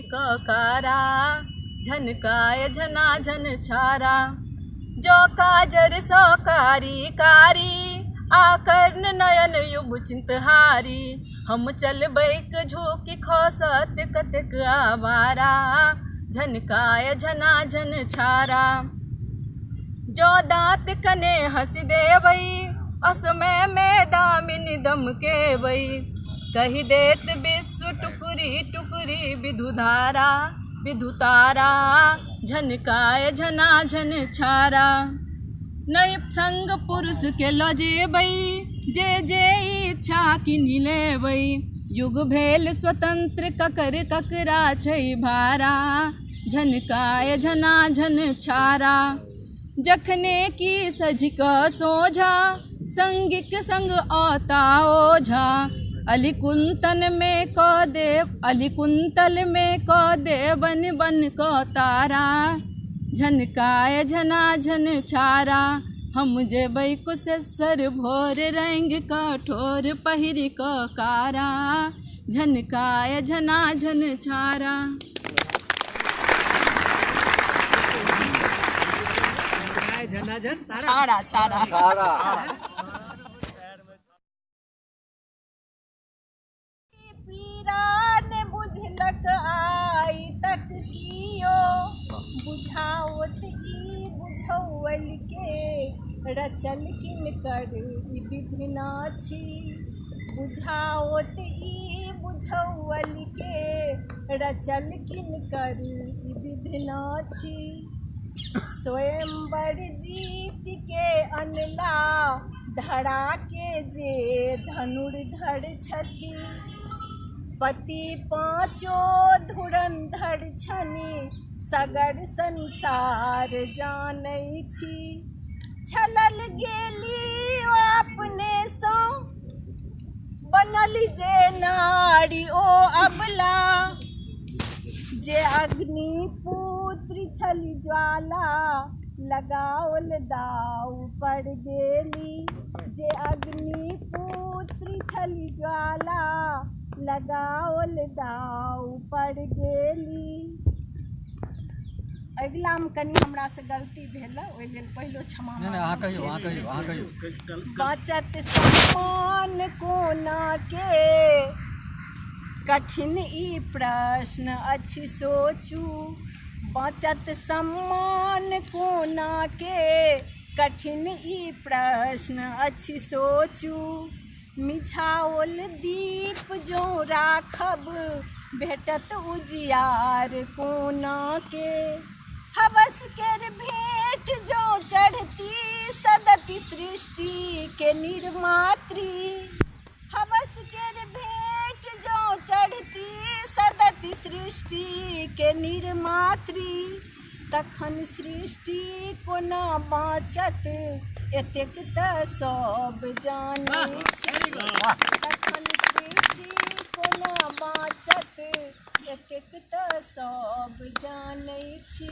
ककारा झनकाय झना झन छारा। जो काजर सौकारी कारी आकर्ण नयन युब चिंतहारी। हम चल बैक झोंकी खसत कतक आवारा झनकाय झना झन छारा। जो दांत कने हंस देवई असमय में दामिनी दम के वई। कही देत विश्व टुकरी टुकरी विधुधारा विधुतारा झनकाय झना झन छारा। नई संग पुरुष के लजे बई जे जे इच्छा किनी लेवई। युग भेल स्वतंत्र ककर ककरा छै भारा झनकाय झना झन छारा। जखने की सझिक सोझा संगिक संग आता ओझा। अलिकुंतल में क दे बन बन क तारा झनकाय झना झन छारा। हम जेबै कुशेश्वर भोर रंग कठोर पहिरी क कारा झनकाय झना झन छारा। छारा छारा छारा। पीरान बुझलक आई तक कियो बुझावत ई बुझौल के रचल किनकर ई विधिना छी। बुझावत ई बुझौल के रचल किनकर ई विधिना छी। स्वयंवर जीत के अनला धरा के जे धनुर्धर छथि। पति पाँचो धुरंधर छनि सगर संसार जानै छी। छलल गेली अपने सँ बनल जे नारी ओ अबला। जे अग्निपुत्र छली ज्वाला लगाओल दाव पर गेली। जे अग्निपुत्र छली ज्वाला लगाओल दाव पर गेली। अगिला में कनी हमरा से गलती भेल ओहि लेल पहिलो क्षमा मांगब। बचत सम्मान कोना के कठिन ई प्रश्न अछि सोचू। बचत सम्मान कोना के कठिन ई प्रश्न अछि सोचू। मिझाओल दीप जो राखब भेटत उजियार कोना के। हवस केर भेंट जो चढ़ती सदति सृष्टि के निर्मात्री। हवस केर भेंट जो चढ़ती सदति सृष्टि के निर्मात्री। तखन सृष्टि कोना बाँचत एतेक तऽ सब जानै छी। तखन सृष्टि कोना बाँचत एतेक तऽ सब जानै छी।